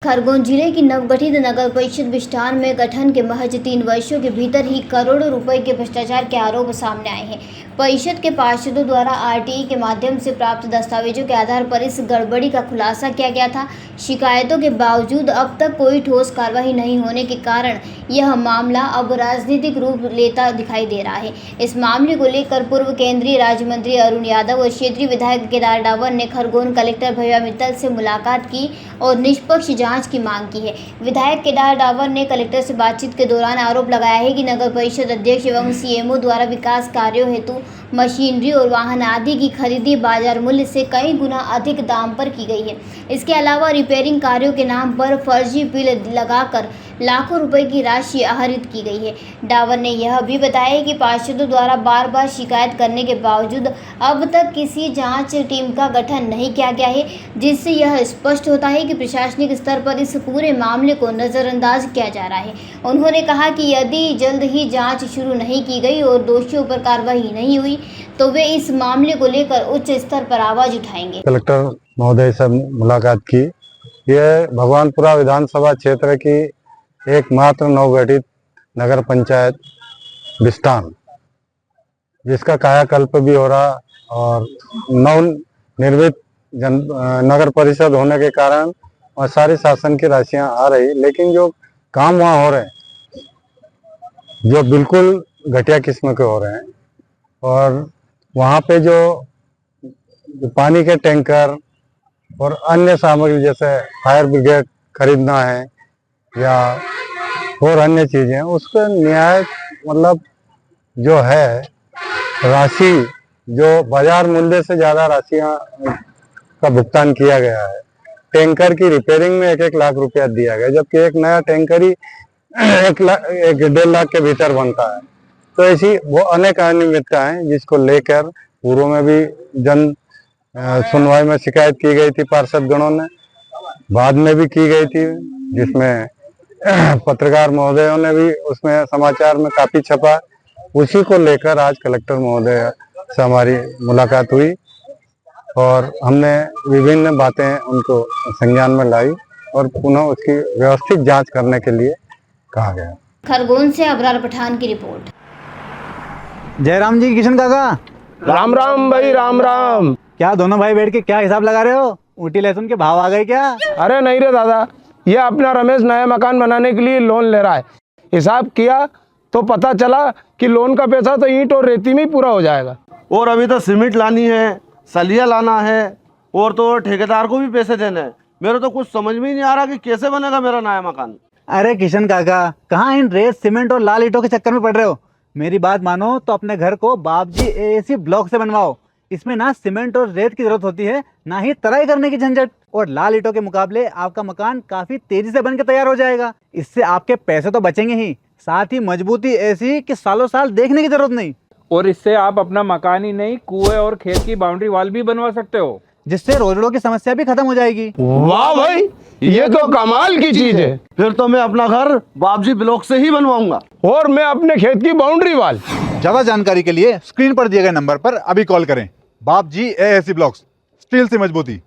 खरगोन जिले की नवगठित नगर परिषद बिष्टान में गठन के महज 3 वर्षों के भीतर ही करोड़ों रुपए के भ्रष्टाचार के आरोप सामने आए हैं। परिषद के पार्षदों द्वारा आरटीई के माध्यम से प्राप्त दस्तावेजों के आधार पर इस गड़बड़ी का खुलासा किया गया था। शिकायतों के बावजूद अब तक कोई ठोस कार्रवाई नहीं होने के कारण यह मामला अब राजनीतिक रूप लेता दिखाई दे रहा है। इस मामले को लेकर पूर्व केंद्रीय राज्य मंत्री अरुण यादव और क्षेत्रीय विधायक केदार डावर ने खरगोन कलेक्टर भैया मित्तल से मुलाकात की और निष्पक्ष जांच की मांग की है। विधायक केदार डावर ने कलेक्टर से बातचीत के दौरान आरोप लगाया है कि नगर परिषद अध्यक्ष एवं सीएमओ द्वारा विकास कार्यों हेतु मशीनरी और वाहन आदि की खरीदी बाजार मूल्य से कई गुना अधिक दाम पर की गई है। इसके अलावा रिपेयरिंग कार्यों के नाम पर फर्जी बिल लगाकर लाखों रुपए की राशि आहरित की गई है। डावर ने यह भी बताया कि पार्षदों द्वारा बार बार शिकायत करने के बावजूद अब तक किसी जांच टीम का गठन नहीं किया गया है, जिससे यह स्पष्ट होता है कि प्रशासनिक स्तर पर इस पूरे मामले को नज़रअंदाज किया जा रहा है। उन्होंने कहा कि यदि जल्द ही जांच शुरू नहीं की गई और दोषियों पर कार्रवाई नहीं हुई तो वे इस मामले को लेकर उच्च स्तर पर आवाज उठाएंगे। कलेक्टर महोदय से मुलाकात की। यह भगवानपुरा विधानसभा क्षेत्र की एकमात्र नवगठित नगर पंचायत बिष्टान, जिसका कायाकल्प भी हो रहा और नवनिर्मित नगर परिषद होने के कारण वहाँ सारी शासन की राशियां आ रही, लेकिन जो काम वहाँ हो रहे हैं जो बिल्कुल घटिया किस्म के हो रहे हैं। और वहाँ पे जो पानी के टैंकर और अन्य सामग्री जैसे फायर ब्रिगेड खरीदना है या और अन्य चीजें, उसका न्याय मतलब जो है राशि जो बाजार मूल्य से ज्यादा राशियां का भुगतान किया गया है। टैंकर की रिपेयरिंग में 1-1 लाख रुपया दिया गया, जबकि एक नया टैंकर ही 1-1.5 लाख के भीतर बनता है। तो ऐसी वो अनेक अनियमितता है, जिसको लेकर पूर्व में भी जन सुनवाई में शिकायत की गई थी पार्षद गणों ने, बाद में भी की गई थी, जिसमें पत्रकार महोदयों ने भी उसमें समाचार में काफी छपा। उसी को लेकर आज कलेक्टर महोदय से हमारी मुलाकात हुई और हमने विभिन्न बातें उनको संज्ञान में लाई और पुनः उसकी व्यवस्थित जांच करने के लिए कहा गया। खरगोन से अबरार पठान की रिपोर्ट। जयराम जी, किशन काका, राम राम भाई, राम राम। क्या दोनों भाई बैठ के क्या हिसाब लगा रहे हो? ऊटी लहसुन के भाव आ गए क्या? अरे नहीं रे दादा, ये अपना रमेश नया मकान बनाने के लिए लोन ले रहा है। हिसाब किया तो पता चला कि लोन का पैसा तो ईंट और रेती में ही पूरा हो जाएगा। और अभी तो सीमेंट लानी है, सलिया लाना है और तो ठेकेदार को भी पैसे देने हैं। मेरे तो कुछ समझ में ही नहीं आ रहा कि कैसे बनेगा मेरा नया मकान। अरे किशन काका, कहाँ इन रेत सीमेंट और लाल ईंटों के चक्कर में पड़ रहे हो? मेरी बात मानो तो अपने घर को बाबजी एएसी ब्लॉक से बनवाओ। इसमें ना सीमेंट और रेत की जरूरत होती है, ना ही तराई करने की झंझट। और लाल ईंटों के मुकाबले आपका मकान काफी तेजी से बनकर तैयार हो जाएगा। इससे आपके पैसे तो बचेंगे ही, साथ ही मजबूती ऐसी कि सालों साल देखने की जरूरत नहीं। और इससे आप अपना मकान ही नहीं, कुएं और खेत की बाउंड्री वॉल भी बनवा सकते हो, जिससे रोजड़ों की समस्या भी खत्म हो जाएगी। वाह भाई, ये तो कमाल की चीज है। फिर तो मैं अपना घर बाबजी ब्लॉक से ही बनवाऊंगा और मैं अपने खेत की बाउंड्री वाल। ज्यादा जानकारी के लिए स्क्रीन पर दिए गए नंबर पर अभी कॉल करें। बाबजी एएसी ब्लॉक्स, स्टील से मजबूती।